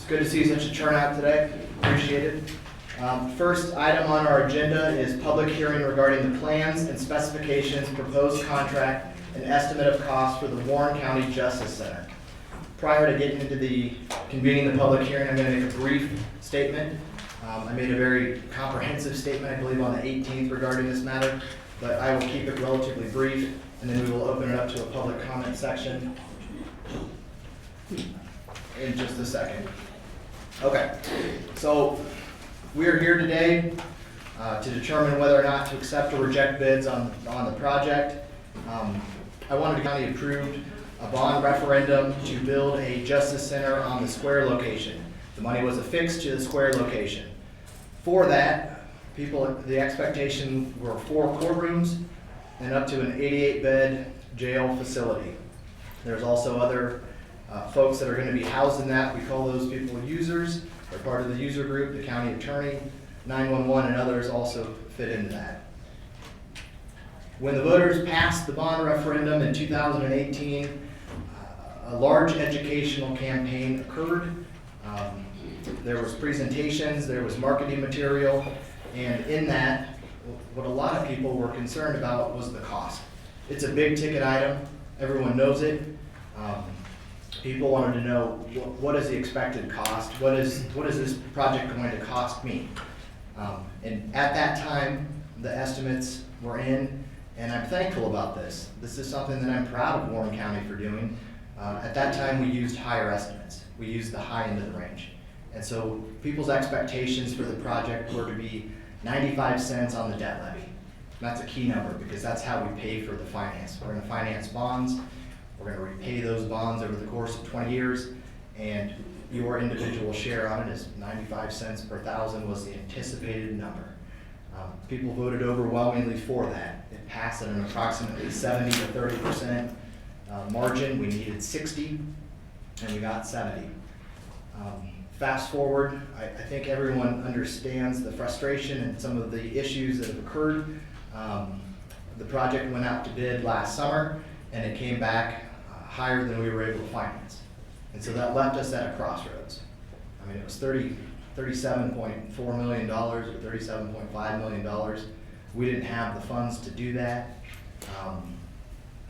It's good to see such a turnout today. Appreciate it. First item on our agenda is public hearing regarding the plans and specifications, proposed contract, and estimate of cost for the Warren County Justice Center. Prior to getting into the convening the public hearing, I'm going to make a brief statement. I made a very comprehensive statement, I believe, on the 18th regarding this matter, but I will keep it relatively brief, and then we will open it up to a public comment section in just a second. Okay, so we are here today to determine whether or not to accept or reject bids on the project. I wanted the county approved a bond referendum to build a justice center on the square location. The money was affixed to the square location. For that, the expectation were 4 courtrooms and up to an 88-bed jail facility. There's also other folks that are going to be housed in that. We call those people users. They're part of the user group. The county attorney, 911, and others also fit into that. When the voters passed the bond referendum in 2018, a large educational campaign occurred. There was presentations, there was marketing material, and in that, what a lot of people were concerned about was the cost. It's a big ticket item. Everyone knows it. People wanted to know what is the expected cost? What is this project going to cost me? And at that time, the estimates were in, and I'm thankful about this. This is something that I'm proud of Warren County for doing. At that time, we used higher estimates. We used the high end of the range. And so people's expectations for the project were to be 95 cents on the debt levy. And that's a key number because that's how we pay for the finance. We're going to finance bonds. We're going to repay those bonds over the course of 20 years, and your individual share on it is 95 cents per thousand was the anticipated number. People voted overwhelmingly for that. It passed at an approximately 70 to 30% margin. We needed 60, and we got 70. Fast forward, I think everyone understands the frustration and some of the issues that have occurred. The project went out to bid last summer, and it came back higher than we were able to finance. And so that left us at a crossroads. I mean, it was $37.4 million or $37.5 million. We didn't have the funds to do that.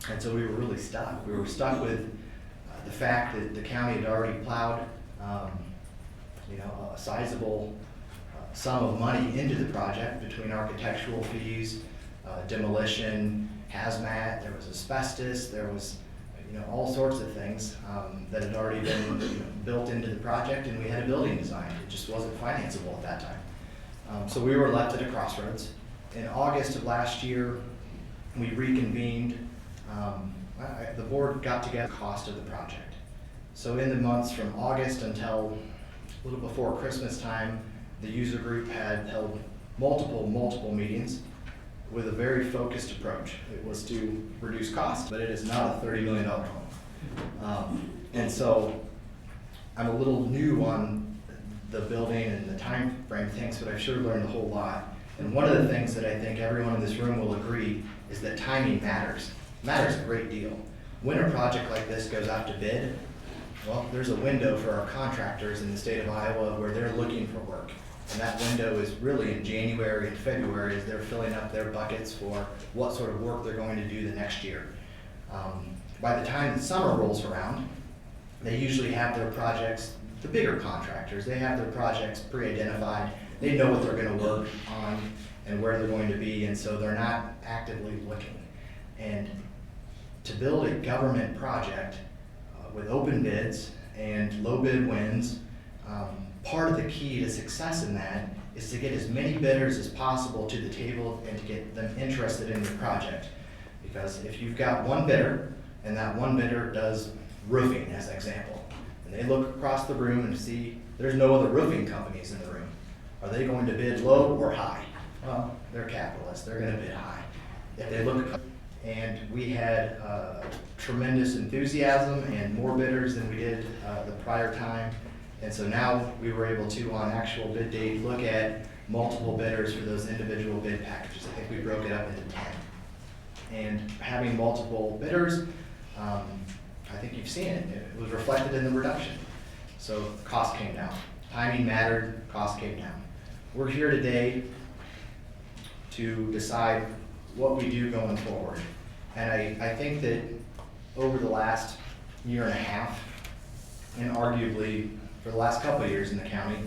And so we were really stuck. We were stuck with the fact that the county had already plowed a sizable sum of money into the project between architectural fees, demolition, hazmat, there was asbestos, there was all sorts of things that had already been built into the project, and we had a building design. It just wasn't financeable at that time. So we were left at a crossroads. In August of last year, we reconvened. The board got together the cost of the project. So in the months from August until a little before Christmas time, the user group had held multiple meetings with a very focused approach. It was to reduce costs, but it is not a $30 million home. And so I'm a little new on the building and the time frame things, but I've sure learned a whole lot. And one of the things that I think everyone in this room will agree is that timing matters. It matters a great deal. When a project like this goes out to bid, well, there's a window for our contractors in the state of Iowa where they're looking for work. And that window is really in January and February as they're filling up their buckets for what sort of work they're going to do the next year. By the time the summer rolls around, they usually have their projects, the bigger contractors, they have their projects pre-identified. They know what they're going to work on and where they're going to be, and so they're not actively looking. And to build a government project with open bids and low bid wins, part of the key to success in that is to get as many bidders as possible to the table and to get them interested in your project. Because if you've got one bidder, and that one bidder does roofing as an example, and they look across the room and see there's no other roofing companies in the room, are they going to bid low or high? Well, they're capitalists, they're going to bid high. If they look, and we had tremendous enthusiasm and more bidders than we did the prior time. And so now we were able to, on actual bid date, look at multiple bidders for those individual bid packages. I think we broke it up into 10. And having multiple bidders, I think you've seen it. It was reflected in the reduction. So cost came down. Timing mattered, cost came down. We're here today to decide what we do going forward. And I think that over the last year and a half, and arguably for the last couple of years in the county,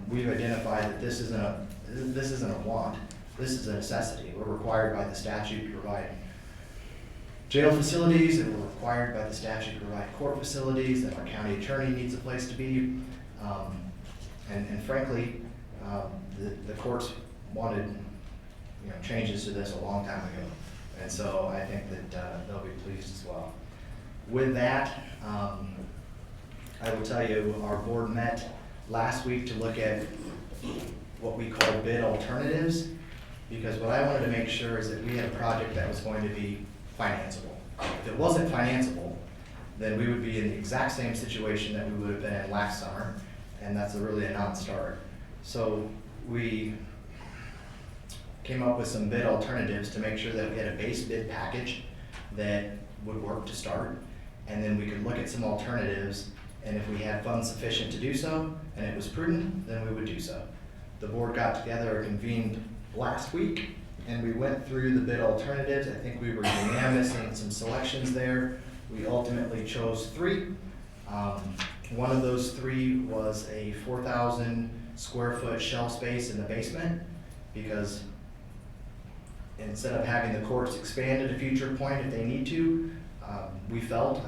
we've identified that this isn't a want, this is a necessity. We're required by the statute to provide jail facilities, and we're required by the statute to provide court facilities, that our county attorney needs a place to be. And frankly, the courts wanted changes to this a long time ago. And so I think that they'll be pleased as well. With that, I will tell you, our board met last week to look at what we call bid alternatives, because what I wanted to make sure is that we had a project that was going to be financeable. If it wasn't financeable, then we would be in the exact same situation that we would have been in last summer, and that's really a non-starter. So we came up with some bid alternatives to make sure that we had a base bid package that would work to start, and then we could look at some alternatives, and if we had funds sufficient to do so, and it was prudent, then we would do so. The board got together, convened last week, and we went through the bid alternatives. I think we were unanimous in some selections there. We ultimately chose 3. One of those 3 was a 4,000 square foot shell space in the basement, because instead of having the courts expand at a future point if they need to, I felt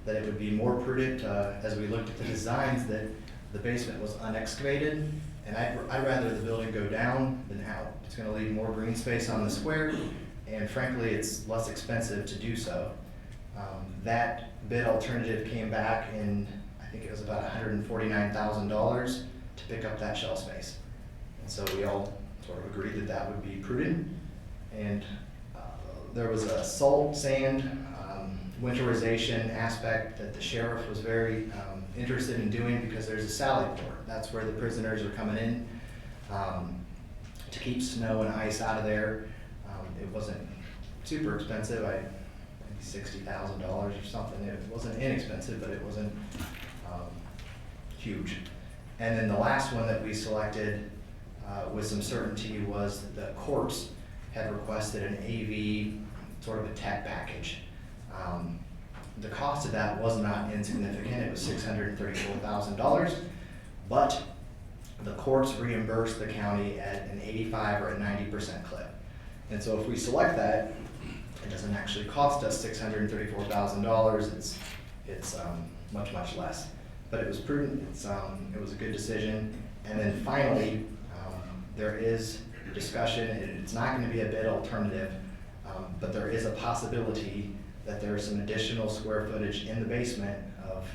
that it would be more prudent, as we looked at the designs, that the basement was unexcavated, and I'd rather the building go down than out. It's gonna leave more green space on the square, and frankly, it's less expensive to do so. That bid alternative came back in, I think it was about $149,000 to pick up that shell space. And so we all sort of agreed that that would be prudent. And there was a salt, sand, winterization aspect that the sheriff was very interested in doing, because there's a sally port. That's where the prisoners are coming in to keep snow and ice out of there. It wasn't super expensive. I think $60,000 or something. It wasn't inexpensive, but it wasn't huge. And then the last one that we selected with some certainty was the courts had requested an AV, sort of a tech package. The cost of that was not insignificant. It was $634,000, but the courts reimbursed the county at an 85 or a 90% clip. And so if we select that, it doesn't actually cost us $634,000. It's much, much less. But it was prudent. It was a good decision. And then finally, there is discussion. It's not going to be a bid alternative, but there is a possibility that there is some additional square footage in the basement of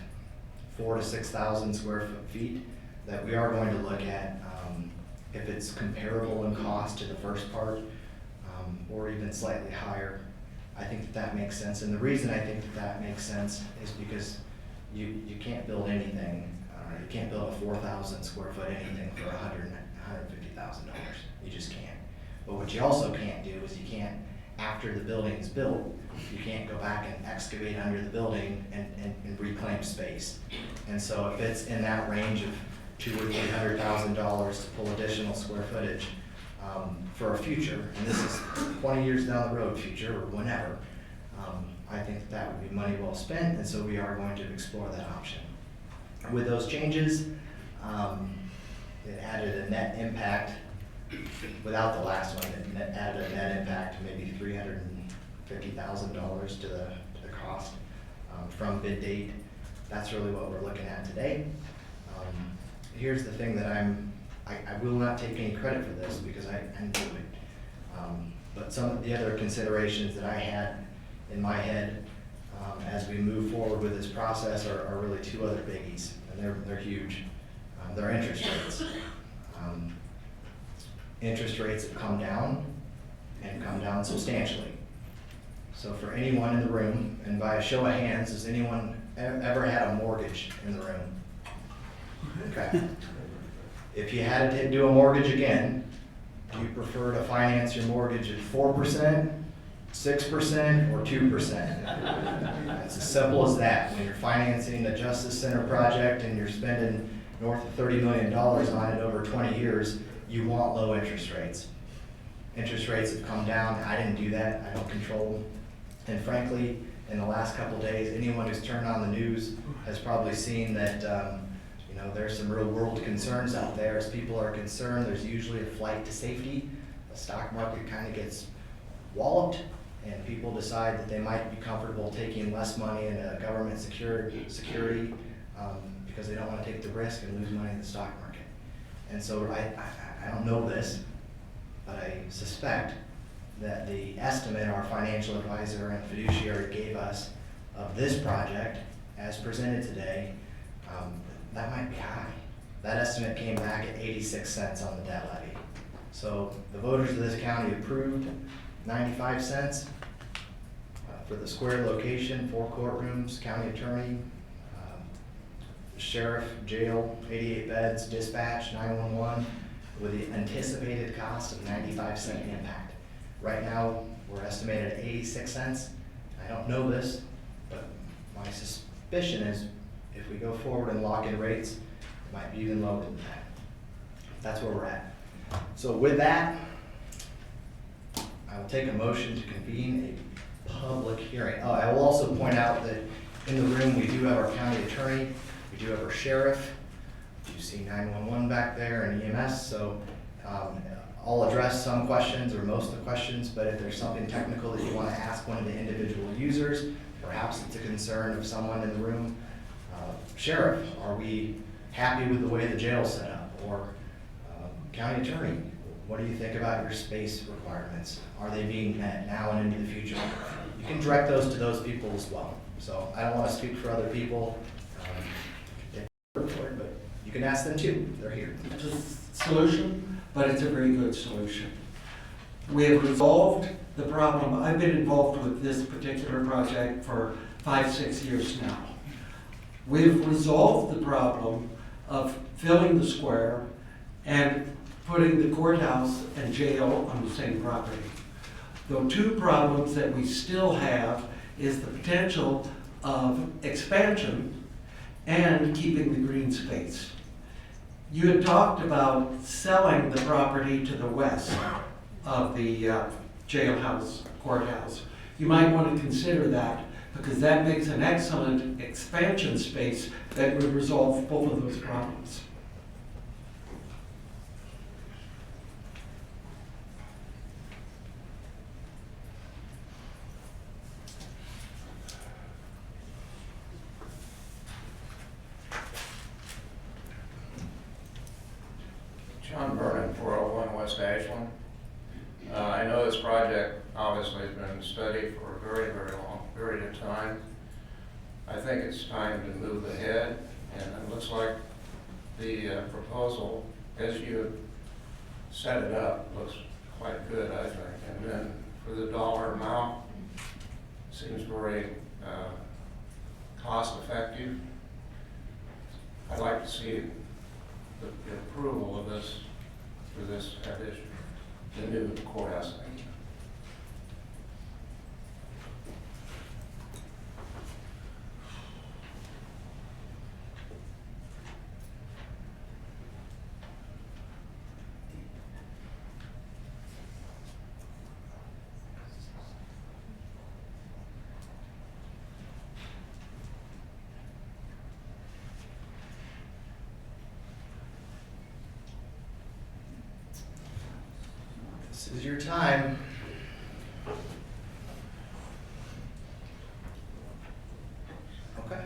4,000 to 6,000 square feet that we are going to look at, if it's comparable in cost to the first part, or even slightly higher. I think that makes sense. And the reason I think that makes sense is because you can't build anything, you can't build a 4,000 square foot anything for $150,000. You just can't. But what you also can't do is you can't, after the building is built, you can't go back and excavate under the building and reclaim space. And so if it's in that range of $200,000 or $300,000 to pull additional square footage for a future, and this is 20 years down the road future, or whenever, I think that would be money well spent, and so we are going to explore that option. With those changes, it added a net impact. Without the last one, it added a net impact of maybe $350,000 to the cost from bid date. That's really what we're looking at today. Here's the thing that I will not take any credit for this, because I didn't do it. But some of the other considerations that I had in my head as we move forward with this process are really 2 other biggies, and they're huge. They're interest rates. Interest rates have come down, and come down substantially. So for anyone in the room, and by a show of hands, has anyone ever had a mortgage in the room? Okay. If you had to do a mortgage again, do you prefer to finance your mortgage at 4%, 6% or 2%. It's as simple as that. When you're financing the Justice Center project and you're spending north of $30 million on it over 20 years, you want low interest rates. Interest rates have come down. I didn't do that. I don't control them. And frankly, in the last couple of days, anyone who's turned on the news has probably seen that there's some real world concerns out there. As people are concerned, there's usually a flight to safety. The stock market kind of gets walloped, and people decide that they might be comfortable taking less money in a government security because they don't want to take the risk and lose money in the stock market. And so I don't know this, but I suspect that the estimate our financial advisor and fiduciary gave us of this project as presented today, that might be high. That estimate came back at 86 cents on the debt levy. So the voters of this county approved 95 cents for the square location, 4 courtrooms, county attorney, sheriff, jail, 88 beds, dispatch, 911, with the anticipated cost of 95-cent impact. Right now, we're estimated at 86 cents. I don't know this, but my suspicion is if we go forward and lock in rates, it might be even lower than that. That's where we're at. So with that, I will take a motion to convene a public hearing. I will also point out that in the room, we do have our county attorney, we do have our sheriff, you see 911 back there and EMS, so I'll address some questions or most of the questions, but if there's something technical that you want to ask one of the individual users, perhaps it's a concern of someone in the room. Sheriff, are we happy with the way the jail's set up? Or county attorney, what do you think about your space requirements? Are they being met now and into the future? You can direct those to those people as well. So I don't want to speak for other people, but you can ask them too. They're here. It's a solution, but it's a very good solution. We have resolved the problem. I've been involved with this particular project for 5-6 years now. We've resolved the problem of filling the square and putting the courthouse and jail on the same property. The 2 problems that we still have is the potential of expansion and keeping the green space. You had talked about selling the property to the west of the jailhouse, courthouse. You might want to consider that because that makes an excellent expansion space that would resolve both of those problems. John Vernon, 401 West Ashland. I know this project obviously has been studied for a very, very long period of time. I think it's time to move ahead, and it looks like the proposal, as you set it up, looks quite good, I think. And then for the dollar amount, seems very cost effective. I'd like to see the approval of this for this addition, the new courthouse. This is your time. Okay.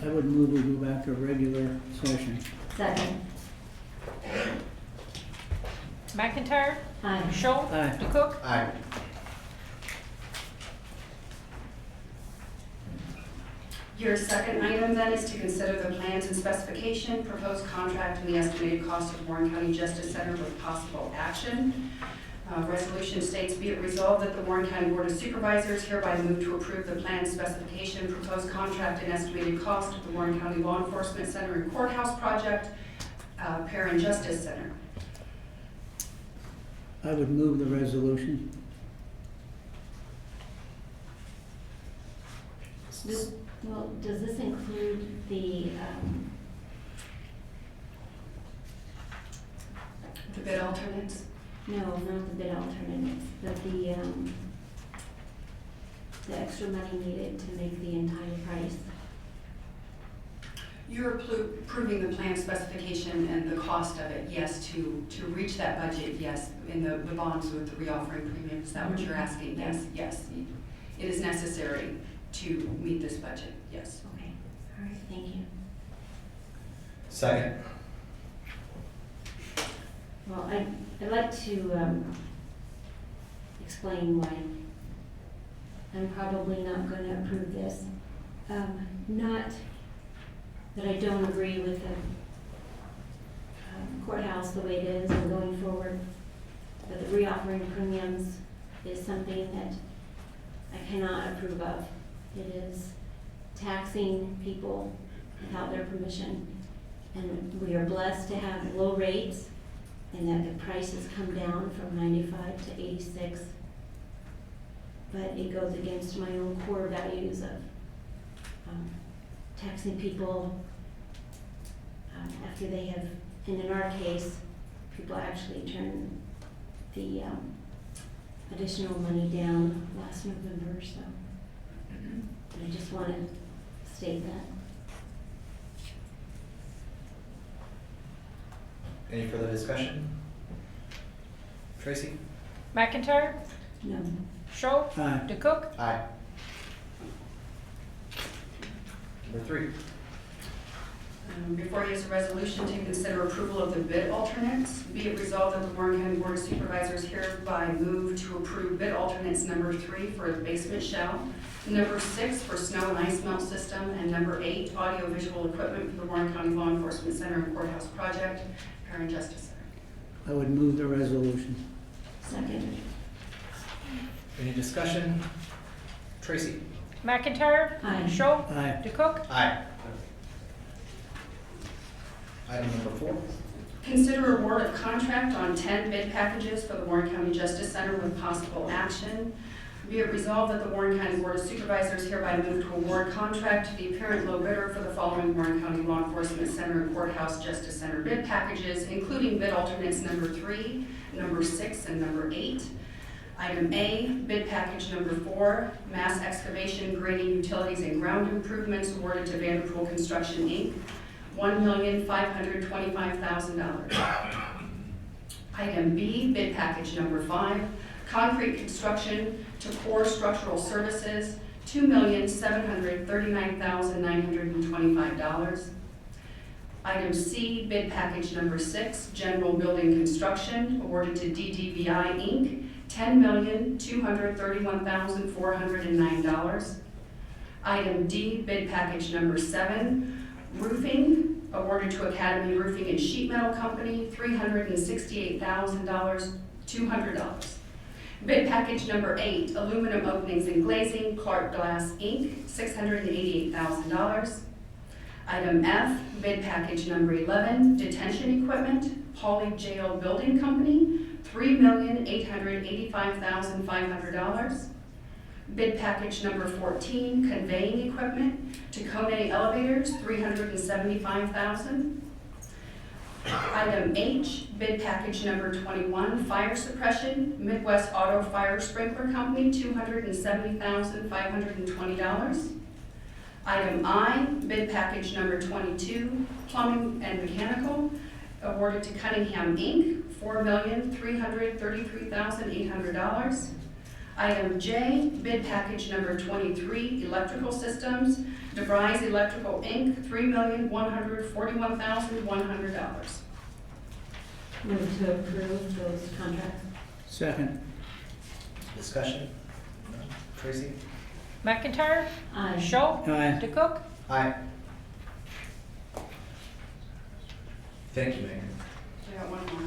I would move we go back to a regular session. Second. McIntyre. Aye. Schultz. Aye. DeCook. Aye. Your second item then is to consider the plans and specification, proposed contract, and the estimated cost of Warren County Justice Center with possible action. Resolution states, be it resolved that the Warren County Board of Supervisors hereby move to approve the plan specification, proposed contract, and estimated cost of the Warren County Law Enforcement Center and Courthouse Project, Parent Justice Center. I would move the resolution. Does this include the, The bid alternates? no, not the bid alternatives, but the extra money needed to make the entire price? You're approving the plan specification and the cost of it, yes, to reach that budget, yes, in the bonds with the reoffering premium. Is that what you're asking? Yes, yes. It is necessary to meet this budget, yes. Okay, all right, thank you. Second. Well, I'd like to explain why I'm probably not going to approve this. Not that I don't agree with the courthouse the way it is and going forward, but the reoffering premiums is something that I cannot approve of. It is taxing people without their permission. And we are blessed to have low rates and that the prices come down from 95 to 86. But it goes against my own core values of taxing people after they have, and in our case, people actually turned the additional money down last November, so I just want to state that. Any further discussion? Tracy? McIntyre, No. Schultz, Aye. DeCook, Aye. Number 3. Before you is a resolution to consider approval of the bid alternates. Be it resolved that the Warren County Board of Supervisors hereby move to approve bid alternates number 3 for the basement shell, number 6 for snow and ice melt system, and number 8 audio-visual equipment for the Warren County Law Enforcement Center and Courthouse Project, Parent Justice Center. I would move the resolution. Second. Any discussion? Tracy? McIntyre, Aye. Schultz, Aye. DeCook, Aye. Item number 4. Consider award of contract on 10 bid packages for the Warren County Justice Center with possible action. Be it resolved that the Warren County Board of Supervisors hereby move to award contract to the apparent low bidder for the following Warren County Law Enforcement Center and Courthouse Justice Center bid packages, including bid alternates number 3, number 6, and number 8. Item A, bid package number 4, mass excavation, grading, utilities, and ground improvements awarded to Vanderpool Construction, Inc., $1,525,000. Item B, bid package number 5, concrete construction to Core Structural Services, $2,739,925. Item C, bid package number 6, general building construction awarded to DDBI, Inc., $10,231,409. Item D, bid package number 7, roofing, awarded to Academy Roofing and Sheet Metal Company, $368,000, $200. Bid package number 8, aluminum openings and glazing, Clark Glass, Inc., $688,000. Item F, bid package number 11, detention equipment, Pauley Jail Building Company, $3,885,500. Bid package number 14, conveying equipment, Tacoma Elevators, $375,000. Item H, bid package number 21, fire suppression, Midwest Auto Fire Sprinkler Company, $270,520. Item I, bid package number 22, plumbing and mechanical, awarded to Cunningham, Inc., $4,333,800. Item J, bid package number 23, electrical systems, DeVries Electrical, Inc., $3,141,100. Move to approve those contracts. Second. Discussion? No? Tracy? McIntyre, Aye. Schultz, Aye. DeCook, Aye. Thank you, Megan. I got one more.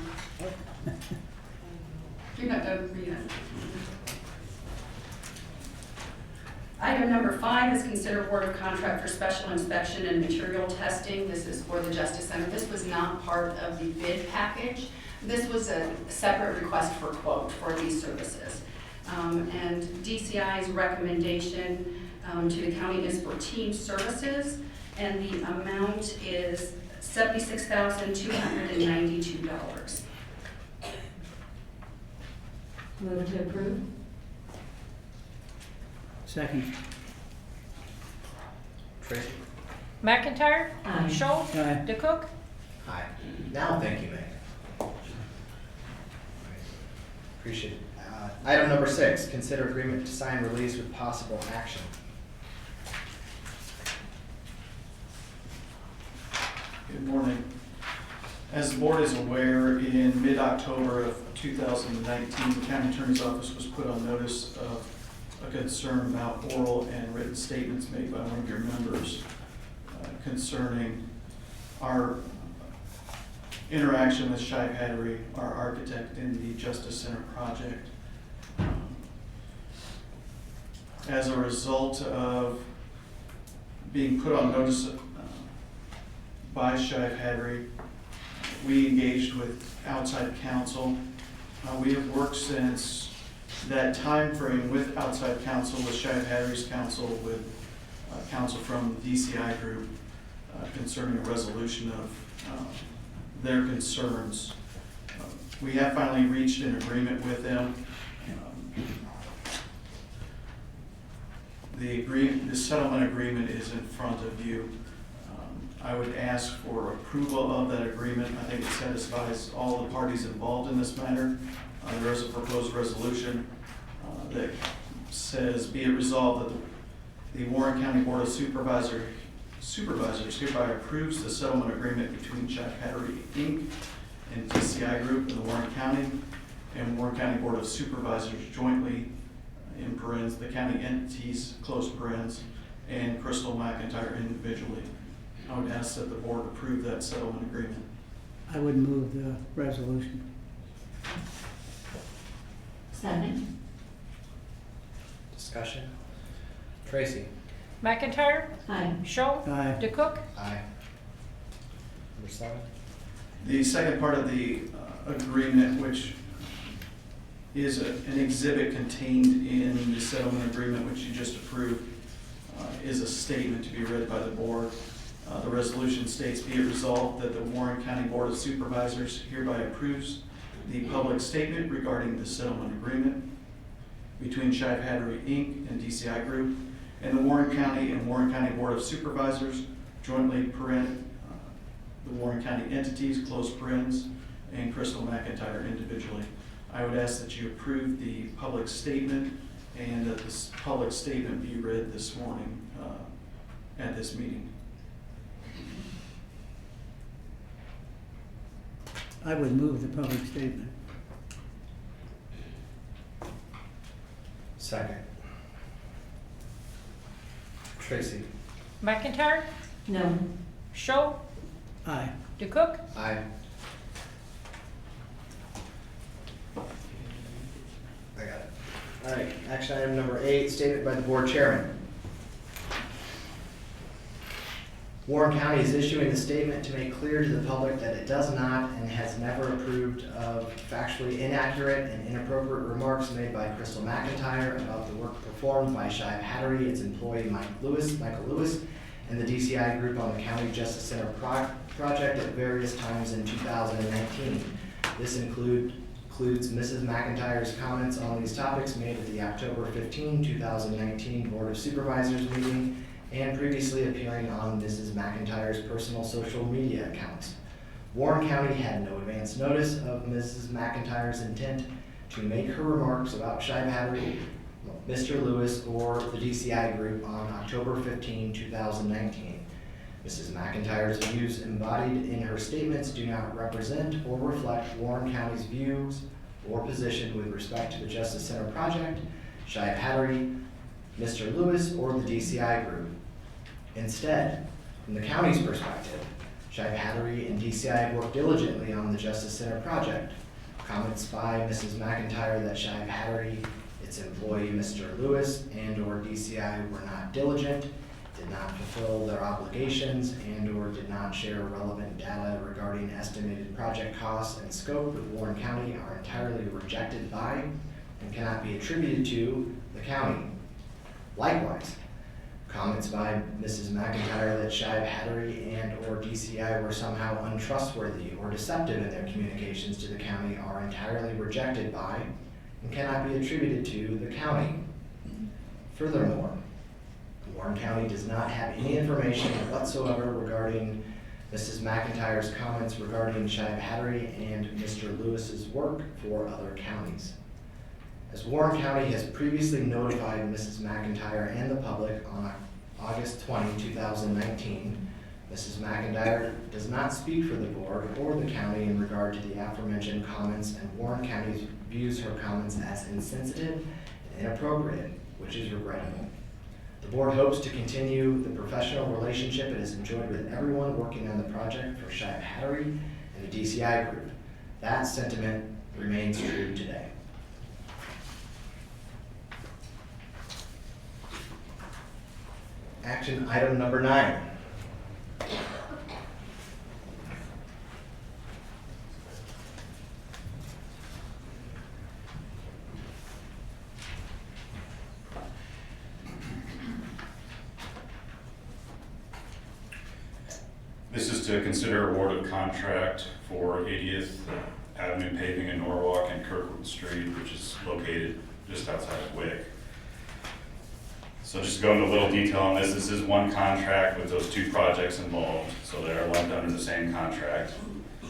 You're not done with me yet. Item number 5 is consider award of contract for special inspection and material testing. This is for the Justice Center. This was not part of the bid package, This was a separate request for quote for these services. And DCI's recommendation to the county is for team services, and the amount is $76,292. Move to approve? Second. Tracy? McIntyre. Aye. Schultz. Aye. DeCook. Aye. Now, thank you, Megan. Appreciate it. Item number 6, consider agreement to sign release with possible action. Good morning. As the board is aware, in mid-October of 2019, the county attorney's office was put on notice of a concern about oral and written statements made by one of your members concerning our interaction with Shive Hattery, our architect in the Justice Center project. As a result of being put on notice by Shive Hattery, we engaged with outside counsel. We have worked since that time frame with outside counsel, with Shive Hattery's counsel, with counsel from the DCI group concerning a resolution of their concerns. We have finally reached an agreement with them. The settlement agreement is in front of you. I would ask for approval of that agreement. I think it satisfies all the parties involved in this matter. There is a proposed resolution that says, be it resolved that the Warren County Board of Supervisors hereby approves the settlement agreement between Shive Hattery Inc. and DCI Group in the Warren County and Warren County Board of Supervisors jointly, in parens, the county entities, close parens, and Crystal McIntyre individually. I would ask that the board approve that settlement agreement. I would move the resolution. Second. Discussion? Tracy? McIntyre. Aye. Schultz. Aye. DeCook. Aye. Number 7? The second part of the agreement, which is an exhibit contained in the settlement agreement which you just approved, is a statement to be read by the board. The resolution states, be it resolved that the Warren County Board of Supervisors hereby approves the public statement regarding the settlement agreement between Shive Hattery Inc. and DCI Group and the Warren County and Warren County Board of Supervisors jointly the Warren County entities, close parens, and Crystal McIntyre individually. I would ask that you approve the public statement and that this public statement be read this morning at this meeting. I would move the public statement. Second. Tracy? McIntyre. No. Schultz. Aye. DeCook. Aye. I got it. All right, action item number 8, statement by the board chairman. Warren County is issuing a statement to make clear to the public that it does not and has never approved of factually inaccurate and inappropriate remarks made by Crystal McIntyre about the work performed by Shive Hattery, its employee Michael Lewis, and the DCI group on the County Justice Center project at various times in 2019. This includes Mrs. McIntyre's comments on these topics made at the October 15, 2019 Board of Supervisors meeting and previously appearing on Mrs. McIntyre's personal social media accounts. Warren County had no advance notice of Mrs. McIntyre's intent to make her remarks about Shive Hattery, Mr. Lewis, or the DCI group on October 15, 2019. Mrs. McIntyre's views embodied in her statements do not represent or reflect Warren County's views or position with respect to the Justice Center project, Shive Hattery, Mr. Lewis, or the DCI group. Instead, from the county's perspective, Shive Hattery and DCI have worked diligently on the Justice Center project. Comments by Mrs. McIntyre that Shive Hattery, its employee Mr. Lewis, and or DCI were not diligent did not fulfill their obligations, and/or did not share relevant data regarding estimated project costs and scope with Warren County are entirely rejected by and cannot be attributed to the county. Likewise, comments by Mrs. McIntyre that Shive Hattery and/or DCI were somehow untrustworthy or deceptive in their communications to the county are entirely rejected by and cannot be attributed to the county. Furthermore, Warren County does not have any information whatsoever regarding Mrs. McIntyre's comments regarding Shive Hattery and Mr. Lewis's work for other counties. As Warren County has previously notified Mrs. McIntyre and the public on August 20, 2019, Mrs. McIntyre does not speak for the board or the county in regard to the aforementioned comments, and Warren County views her comments as insensitive and inappropriate, which is regrettable. The board hopes to continue the professional relationship it has enjoyed with everyone working on the project for Shive Hattery and the DCI group. That sentiment remains true today. Action item number 9. This is to consider award of contract for 80th Avenue paving in Norwalk and Kirkwood Street, which is located just outside of Wick. So just to go into a little detail on this, this is one contract with those two projects involved, so they are lumped under the same contract.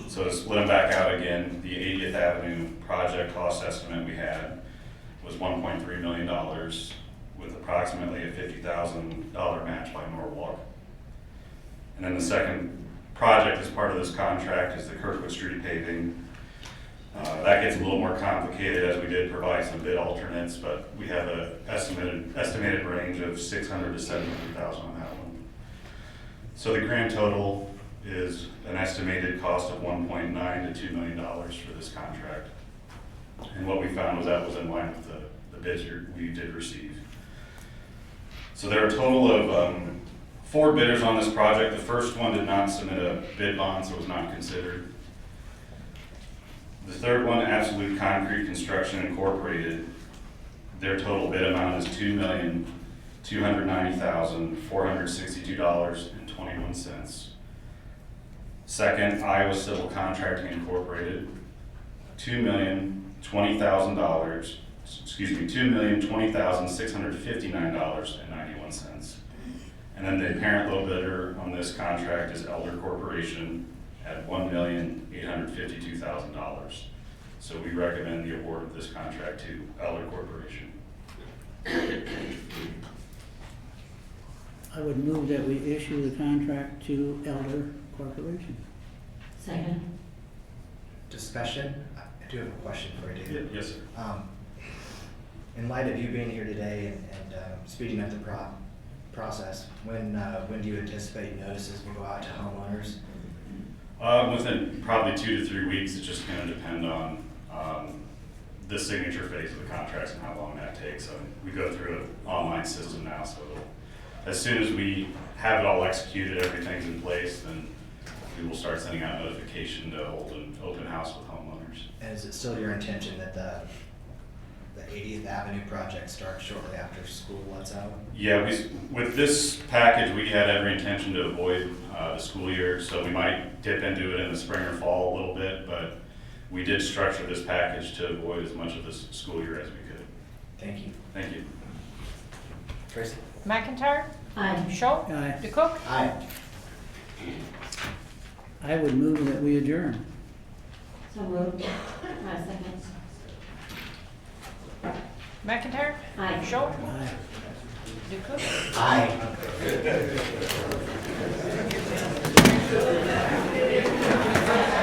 So to split them back out again, the 80th Avenue project cost estimate we had was $1.3 million with approximately a $50,000 match by Norwalk. And then the second project as part of this contract is the Kirkwood Street paving. That gets a little more complicated as we did provide some bid alternates, but we have an estimated range of $600,000 to $700,000 on that one. So the grand total is an estimated cost of $1.9 to $2 million for this contract. And what we found was that was in line with the bids we did receive. So there are a total of 4 bidders on this project. The first one did not submit a bid bond, so was not considered. The third one, Absolute Concrete Construction Incorporated, their total bid amount is $2,290,462.21. Second, Iowa Civil Contracting Incorporated, $2,020,659.91. And then the apparent low bidder on this contract is Elder Corporation at $1,852,000. So we recommend the award of this contract to Elder Corporation. I would move that we issue the contract to Elder Corporation. Second. Discussion? I do have a question for you, David. Yes, sir. In light of you being here today and speeding up the process, when do you anticipate notices will go out to homeowners? Within probably 2 to 3 weeks. It's just going to depend on the signature phase of the contracts and how long that takes. So we go through an online system now, so as soon as we have it all executed, everything's in place, then we will start sending out notification to hold an open house with homeowners. And is it still your intention that the 80th Avenue project starts shortly after school lets out? Yeah, with this package, we had every intention to avoid the school year, so we might dip into it in the spring or fall a little bit, but we did structure this package to avoid as much of this school year as we could. Thank you. Thank you. Tracy? McIntyre. Aye. Scholl. Aye. DeCook. Aye. I would move that we adjourn. So moved. Second. McIntyre. Aye. Scholl. Aye. DeCook. Aye.